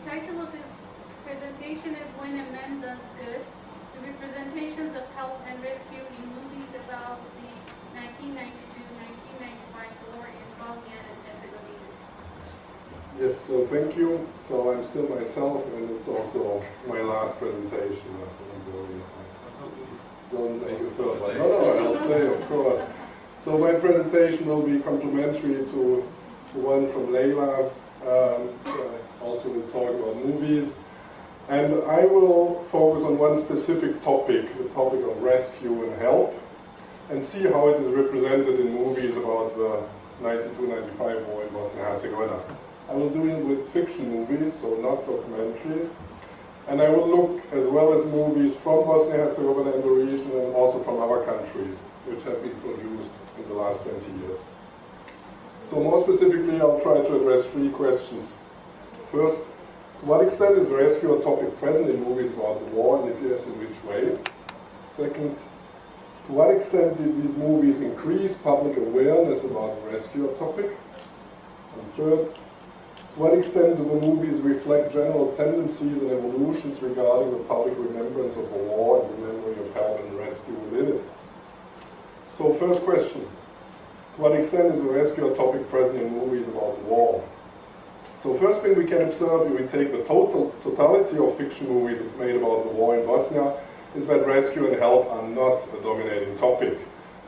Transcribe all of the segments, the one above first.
title of the presentation is When a Man Does Good, the representations of help and rescue in movies about the 1992-1995 war in Bosnia and Herzegovina. Yes, so thank you. So I'm still myself, and it's also my last presentation. Don't make it further. No, I'll stay, of course. So my presentation will be complementary to the one from Leila. Also will talk about movies. And I will focus on one specific topic, the topic of rescue and help, and see how it is represented in movies about the 92-95 war in Bosnia and Herzegovina. I will do it with fiction movies, so not documentary. And I will look as well as movies from Bosnia and Herzegovina and the region, and also from other countries, which have been produced in the last 20 years. So more specifically, I'll try to address three questions. First, to what extent is rescue a topic present in movies about the war, and if yes, in which way? Second, to what extent did these movies increase public awareness about the rescue topic? And third, to what extent do the movies reflect general tendencies and evolutions regarding the public remembrance of the war and the memory of help and rescue within it? So first question, to what extent is the rescue a topic present in movies about the war? So first thing we can observe, if we take the totality of fiction movies made about the war in Bosnia, is that rescue and help are not a dominating topic.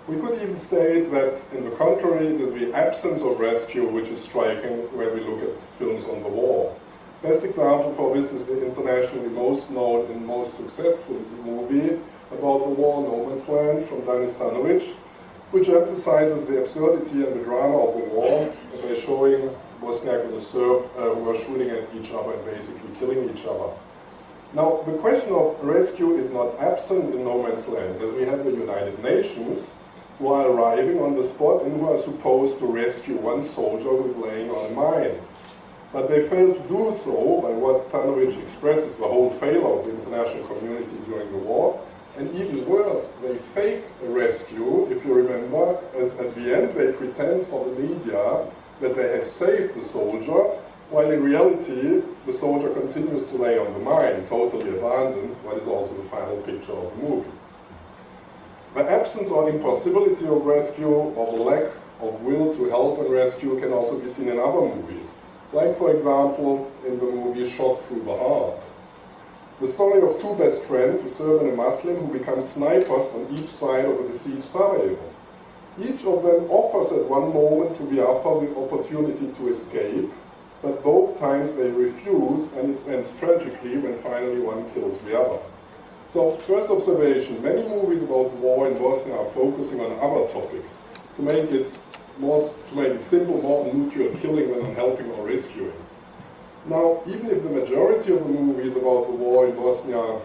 We could even state that, in the contrary, it is the absence of rescue which is striking when we look at films on the war. Best example for this is the internationally most known and most successful movie about the war, No Man's Land, from Stanović, which emphasizes the absurdity and the drama of the war by showing Bosniak and the Serb who are shooting at each other and basically killing each other. Now, the question of rescue is not absent in No Man's Land, as we have the United Nations who are arriving on the spot and who are supposed to rescue one soldier who is laying on a mine. But they fail to do so by what Stanović expresses the whole failure of the international community during the war. And even worse, they fake a rescue, if you remember, as at the end they pretend for the media that they have saved the soldier, while in reality the soldier continues to lay on the mine, totally abandoned, what is also the final picture of the movie. The absence or impossibility of rescue or the lack of will to help and rescue can also be seen in other movies, like for example in the movie Shot Through the Heart. The story of two best friends, a Serb and a Muslim, who become snipers on each side of the besieged Sarajevo. Each of them offers at one moment to the other the opportunity to escape, but both times they refuse, and it ends tragically when finally one kills the other. So, first observation, many movies about the war in Bosnia are focusing on other topics, to make it simple, more on mutual killing than on helping or rescuing. Now, even if the majority of the movies about the war in Bosnia,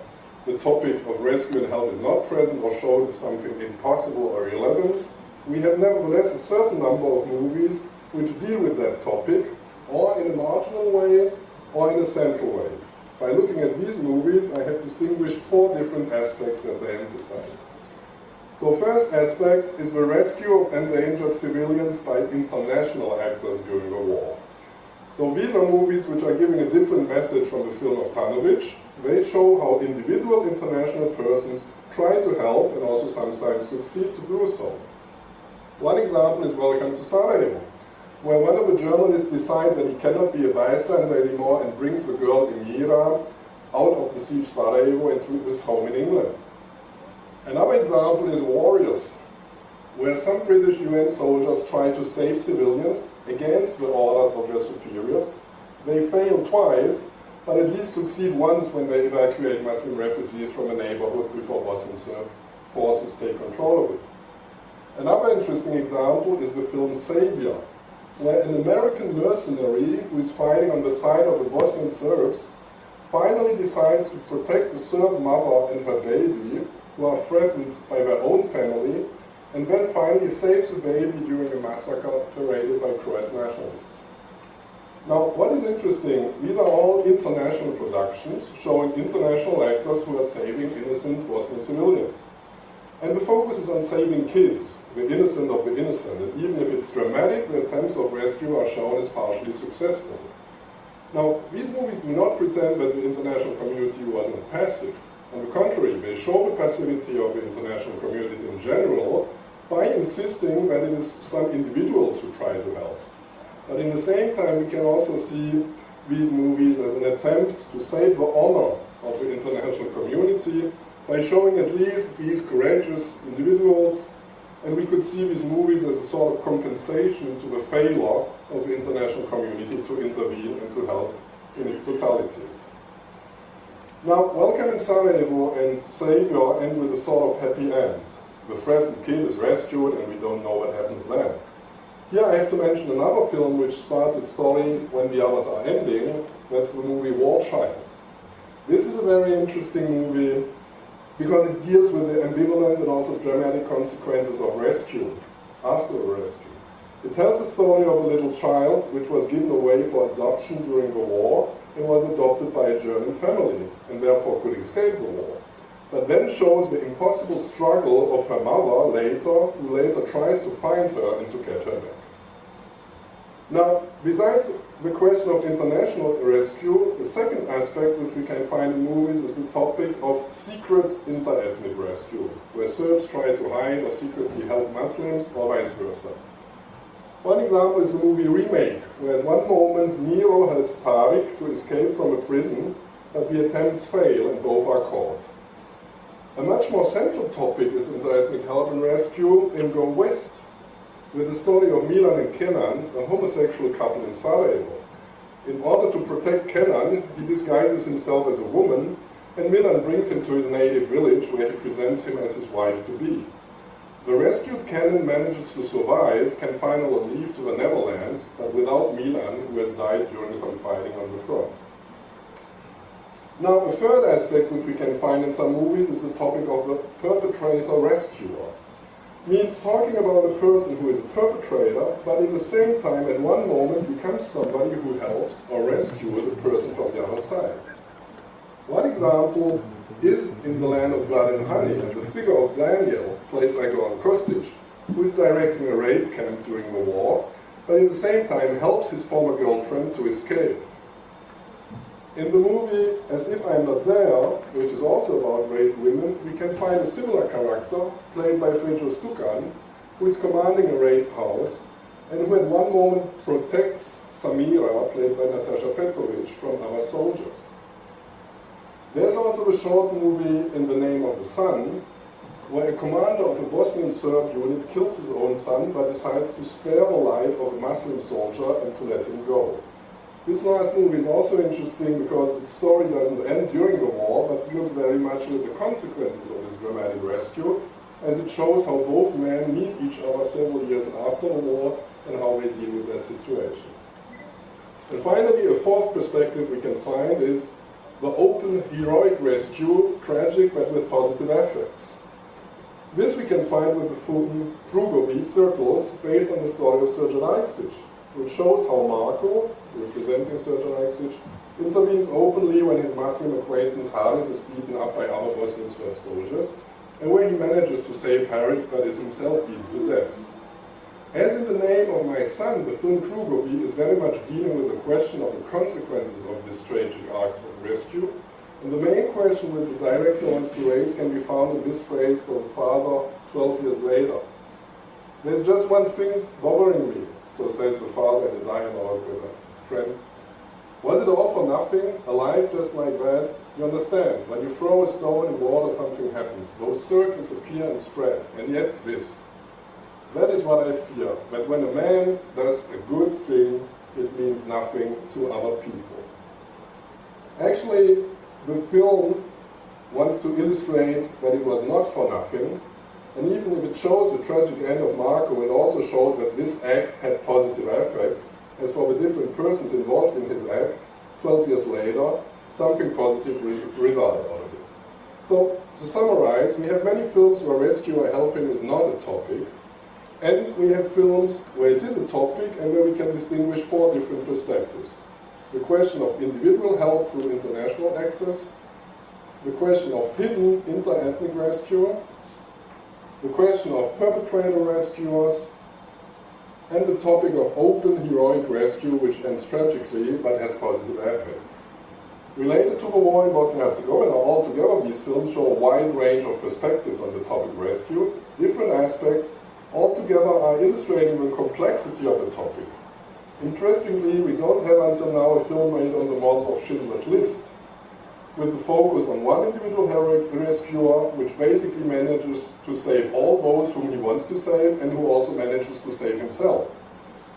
the topic of rescue and help is not present or shown as something impossible or irrelevant, we have nevertheless a certain number of movies which deal with that topic, or in a marginal way, or in a central way. By looking at these movies, I have distinguished four different aspects that they emphasize. So first aspect is the rescue of endangered civilians by international actors during the war. So these are movies which are giving a different message from the film of Stanović. They show how individual international persons try to help and also sometimes succeed to do so. One example is Welcome to Sarajevo, where one of the journalists decides that he cannot be a bystander anymore and brings the girl Emira out of besieged Sarajevo and to his home in England. Another example is Warriors, where some British UN soldiers try to save civilians against the orders of their superiors. They fail twice, but at least succeed once when they evacuate Muslim refugees from a neighborhood before Bosnian Serb forces take control of it. Another interesting example is the film Savior, where an American mercenary who is fighting on the side of the Bosnian Serbs finally decides to protect the Serb mother and her baby, who are threatened by their own family, and then finally saves the baby during a massacre paraded by Croat nationalists. Now, what is interesting, these are all international productions showing international actors who are saving innocent Bosnian civilians. And the focus is on saving kids, the innocent of the innocent, and even if it's dramatic, the attempts of rescue are shown as partially successful. Now, these movies do not pretend that the international community wasn't passive. On the contrary, they show the passivity of the international community in general by insisting that it is some individuals who try to help. But in the same time, we can also see these movies as an attempt to save the honor of the international community by showing at least these courageous individuals, and we could see these movies as a sort of compensation to the failure of the international community to intervene and to help in its totality. Now, Welcome in Sarajevo and Savior end with a sort of happy end. The threatened kid is rescued and we don't know what happens then. Here I have to mention another film which starts its story when the others are ending. That's the movie War Child. This is a very interesting movie because it deals with the ambivalent and also dramatic consequences of rescue, after a rescue. It tells the story of a little child which was given away for adoption during the war and was adopted by a German family and therefore could escape the war. But then shows the impossible struggle of her mother later, who later tries to find her and to get her back. Now, besides the question of international rescue, the second aspect which we can find in movies is the topic of secret inter-ethnic rescue, where Serbs try to hide or secretly help Muslims or vice versa. One example is the movie Remake, where at one moment Miro helps Tariq to escape from a prison, but the attempts fail and both are caught. A much more central topic is inter-ethnic help and rescue in Go West, with the story of Milan and Kenan, a homosexual couple in Sarajevo. In order to protect Kenan, he disguises himself as a woman, and Milan brings him to his native village where he presents him as his wife-to-be. The rescued Kenan manages to survive, can finally leave to the Netherlands, but without Milan, who has died during some fighting on the front. Now, a third aspect which we can find in some movies is the topic of the perpetrator-rescuer. Means talking about a person who is a perpetrator, but at the same time, at one moment, becomes somebody who helps or rescues a person from the other side. One example is in The Land of Blood and Honey, and the figure of Daniel, played by Goran Kostic, who is directing a rape camp during the war, but at the same time helps his former girlfriend to escape. In the movie As If I'm Not There, which is also about raped women, we can find a similar character, played by Frejo Stukan, who is commanding a rape house, and who at one moment protects Samira, played by Natasha Petrovic, from other soldiers. There's also a short movie In the Name of the Sun, where a commander of a Bosnian Serb unit kills his own son, but decides to spare the life of a Muslim soldier and to let him go. This last movie is also interesting because its story doesn't end during the war, but deals very much with the consequences of this dramatic rescue, as it shows how both men meet each other several years after the war and how they deal with that situation. And finally, a fourth perspective we can find is the open, heroic rescue, tragic but with positive effects. This we can find with the film Krugovi Circles, based on the story of Srđan Aleksić, which shows how Marko, representing Srđan Aleksić, intervenes openly when his Muslim acquaintance Haris is beaten up by other Bosnian Serb soldiers, and where he manages to save Haris but is himself beaten to death. As in The Name of My Son, the film Krugovi is very much dealing with the question of the consequences of this tragic act of rescue, and the main question that the director wants to raise can be found in this phrase from the father 12 years later. There's just one thing bothering me, so says the father in a dialogue with a friend. Was it all for nothing? Alive just like that? You understand, when you throw a stone in water, something happens. Those circles appear and spread, and yet this. That is what I fear, that when a man does a good thing, it means nothing to other people. Actually, the film wants to illustrate that it was not for nothing, and even if it shows the tragic end of Marko, it also showed that this act had positive effects. As for the different persons involved in his act, 12 years later, something positive resulted out of it. So, to summarize, we have many films where rescue or helping is not a topic, and we have films where it is a topic and where we can distinguish four different perspectives. The question of individual help through international actors, the question of hidden inter-ethnic rescue, the question of perpetrator rescuers, and the topic of open heroic rescue, which ends tragically but has positive effects. Related to the war in Bosnia and Herzegovina, altogether these films show a wide range of perspectives on the topic rescue. Different aspects altogether are illustrating the complexity of the topic. Interestingly, we don't have until now a film made on the model of Schindler's List, with the focus on one individual heroic rescuer, which basically manages to save all those whom he wants to save and who also manages to save himself.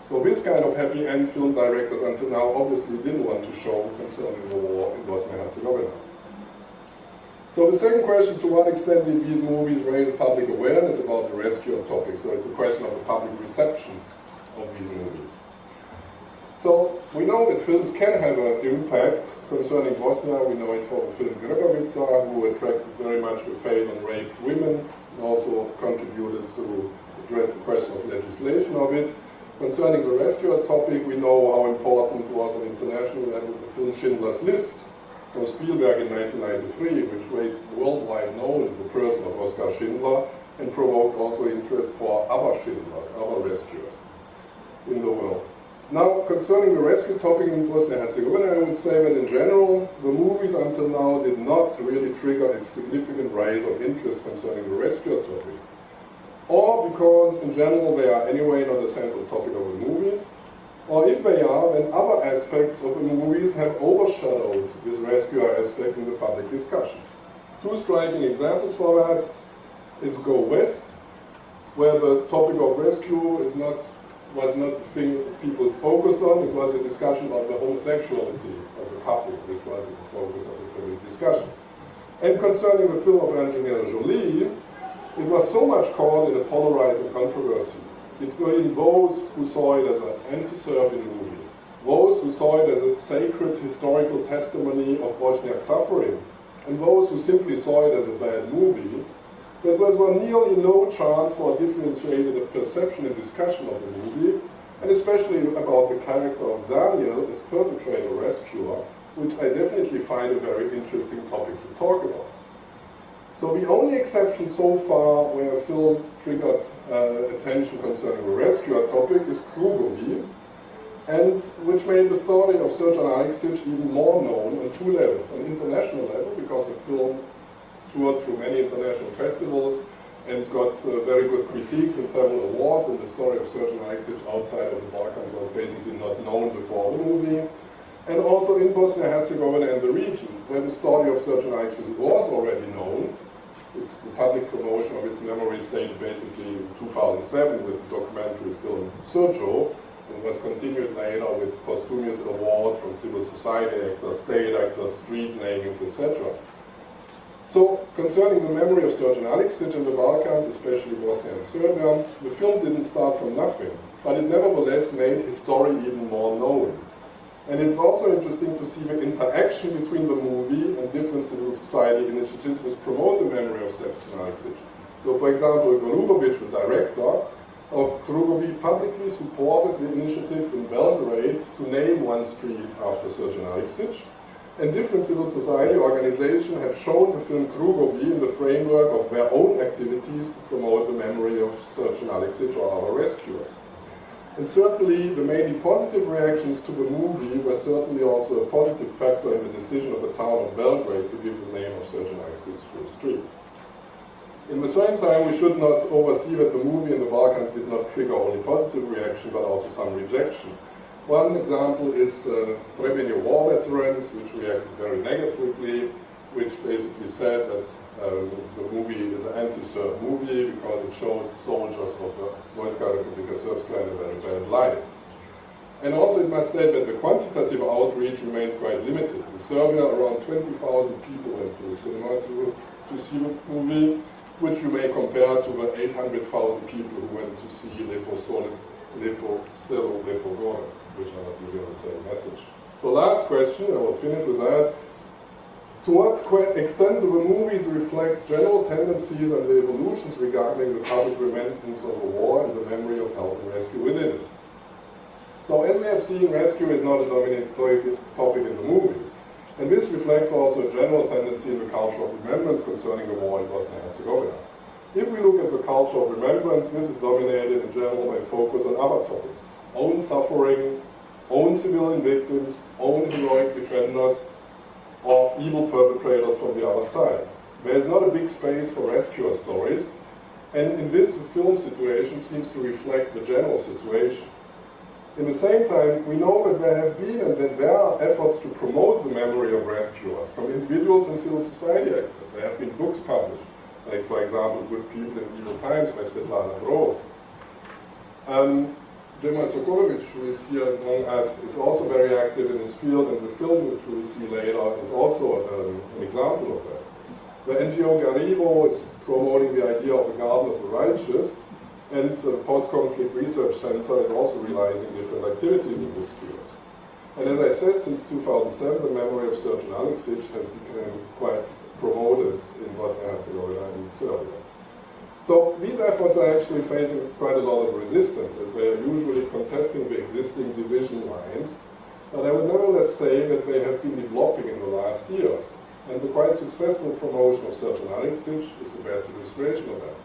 So this kind of happy end film directors until now obviously didn't want to show concerning the war in Bosnia and Herzegovina. So the second question, to what extent did these movies raise a public awareness about the rescue topic? So it's a question of the public reception of these movies. So we know that films can have an impact concerning Bosnia. We know it from the film Grbavica, who attracted very much the fate on raped women, and also contributed to address the question of legislation of it. Concerning the rescue topic, we know how important it was on international level the film Schindler's List from Spielberg in 1993, which made worldwide known the person of Oskar Schindler and provoked also interest for other Schindlers, other rescuers in the world. Now, concerning the rescue topic in Bosnia and Herzegovina, I would say that in general, the movies until now did not really trigger a significant rise of interest concerning the rescue topic. Or because in general they are anyway not a central topic of the movies, or if they are, then other aspects of the movies have overshadowed this rescuer aspect in the public discussion. Two striking examples for that is Go West, where the topic of rescue was not the thing people focused on. It was a discussion about the homosexuality of the couple, which was the focus of the public discussion. And concerning the film of Angelina Jolie, it was so much caught in a polarizing controversy. It were in those who saw it as an anti-Serbian movie, those who saw it as a sacred historical testimony of Bosniak suffering, and those who simply saw it as a bad movie. There was nearly no chance for a differentiated perception and discussion of the movie, and especially about the character of Daniel as perpetrator-rescuer, which I definitely find a very interesting topic to talk about. So the only exception so far where a film triggered attention concerning the rescuer topic is Krugovi, and which made the story of Srđan Aleksić even more known on two levels. On international level, because the film toured through many international festivals and got very good critiques and several awards, and the story of Srđan Aleksić outside of the Balkans was basically not known before the movie. And also in Bosnia and Herzegovina and the region, where the story of Srđan Aleksić was already known. It's the public promotion of its memory started basically in 2007 with the documentary film Srđo, and was continued later with posthumous awards from civil society actors, state actors, street namings, etc. So, concerning the memory of Srđan Aleksić in the Balkans, especially Bosnia and Serbia, the film didn't start from nothing, but it nevertheless made his story even more known. And it's also interesting to see the interaction between the movie and different civil society initiatives which promote the memory of Srđan Aleksić. So, for example, Golubović, the director of Krugovi, publicly supported the initiative in Belgrade to name one street after Srđan Aleksić. And different civil society organizations have shown the film Krugovi in the framework of their own activities to promote the memory of Srđan Aleksić or other rescuers. And certainly the mainly positive reactions to the movie were certainly also a positive factor in the decision of the town of Belgrade to give the name of Srđan Aleksić to a street. In the same time, we should not oversee that the movie in the Balkans did not trigger only positive reaction, but also some rejection. One example is Trebinje war veterans, which reacted very negatively, which basically said that the movie is an anti-Serb movie because it shows soldiers of the Vojska Republika Srpska in a very bad light. And also it must say that the quantitative outreach remained quite limited. In Serbia, around 20,000 people went to the cinema to see the movie, which you may compare to the 800,000 people who went to see Lepo Selo, Lepo Gore, which are not really the same message. So last question, I will finish with that. To what extent do the movies reflect general tendencies and the evolutions regarding the public remembrance of the war and the memory of help and rescue within it? So as we have seen, rescue is not a dominant topic in the movies. And this reflects also a general tendency in the culture of remembrance concerning the war in Bosnia and Herzegovina. If we look at the culture of remembrance, this is dominated in general by focus on other topics. Own suffering, own civilian victims, own heroic defenders, or evil perpetrators from the other side. There is not a big space for rescuer stories, and in this, the film situation seems to reflect the general situation. In the same time, we know that there have been and that there are efforts to promote the memory of rescuers from individuals and civil society actors. There have been books published, like, for example, Good People in Evil Times by Svetlana Groth. Džemal Sokolović, who is here among us, is also very active in this field, and the film, which we'll see later, is also an example of that. The NGO Garivo is promoting the idea of the Garden of the Righteous, and the Post-Conflict Research Center is also realizing different activities in this field. And as I said, since 2007, the memory of Srđan Aleksić has become quite promoted in Bosnia and Herzegovina and Serbia. So these efforts are actually facing quite a lot of resistance, as they are usually contesting the existing division lines, but I would nevertheless say that they have been developing in the last years, and the quite successful promotion of Srđan Aleksić is the best illustration of that.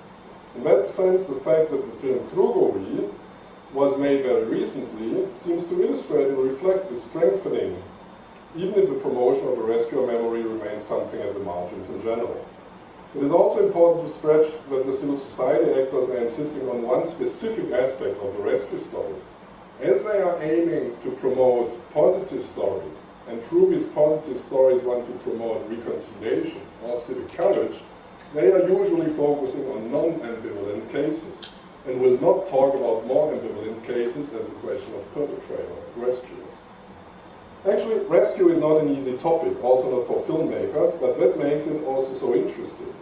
In that sense, the fact that the film Krugovi was made very recently seems to illustrate and reflect the strengthening, even if the promotion of the rescuer memory remains something at the margins in general. It is also important to stretch that the civil society actors are insisting on one specific aspect of the rescue stories. As they are aiming to promote positive stories, and through these positive stories want to promote reconciliation or civic courage, they are usually focusing on non-ambivalent cases and will not talk about more ambivalent cases as a question of perpetrator and rescuers. Actually, rescue is not an easy topic, also not for filmmakers, but that makes it also so interesting.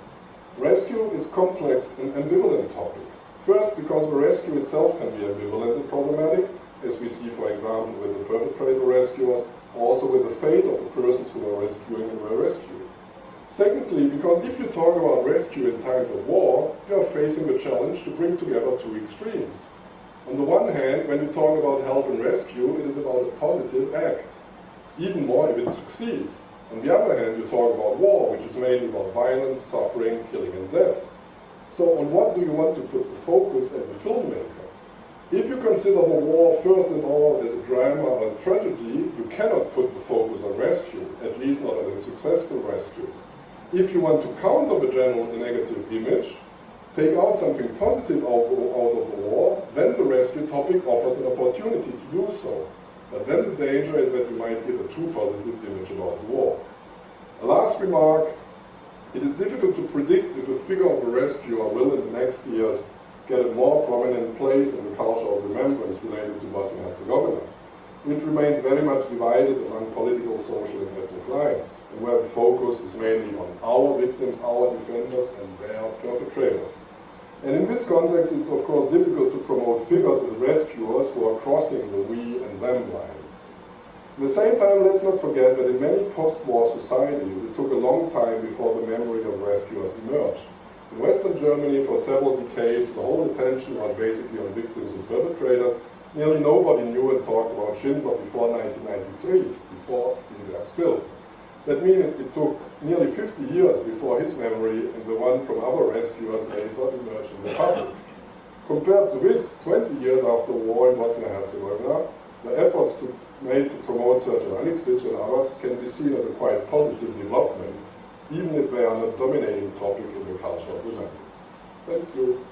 Rescue is complex and ambivalent topic. First, because the rescue itself can be ambivalent and problematic, as we see, for example, with the perpetrator rescuers, also with the fate of the persons who are rescuing and were rescued. Secondly, because if you talk about rescue in times of war, you are facing the challenge to bring together two extremes. On the one hand, when you talk about help and rescue, it is about a positive act, even more if it succeeds. On the other hand, you talk about war, which is mainly about violence, suffering, killing, and death. So on what do you want to put the focus as a filmmaker? If you consider the war first and all as a drama or a tragedy, you cannot put the focus on rescue, at least not on a successful rescue. If you want to counter the general negative image, take out something positive out of the war, then the rescue topic offers an opportunity to do so. But then the danger is that you might give a too positive image about the war. A last remark, it is difficult to predict if the figure of the rescuer will in the next years get a more prominent place in the culture of remembrance related to Bosnia and Herzegovina, which remains very much divided among political, social, and ethnic lines, and where the focus is mainly on our victims, our defenders, and their perpetrators. And in this context, it's of course difficult to promote figures as rescuers who are crossing the we and them line. At the same time, let's not forget that in many post-war societies, it took a long time before the memory of rescuers emerged. In Western Germany, for several decades, the whole attention was basically on victims and perpetrators. Nearly nobody knew and talked about Schindler before 1993, before Spielberg's film. That means it took nearly 50 years before his memory and the one from other rescuers later emerged in the public. Compared to this, 20 years after the war in Bosnia and Herzegovina, the efforts made to promote Srđan Aleksić and others can be seen as a quite positive development, even if they are not dominating topic in the culture of remembrance. Thank you.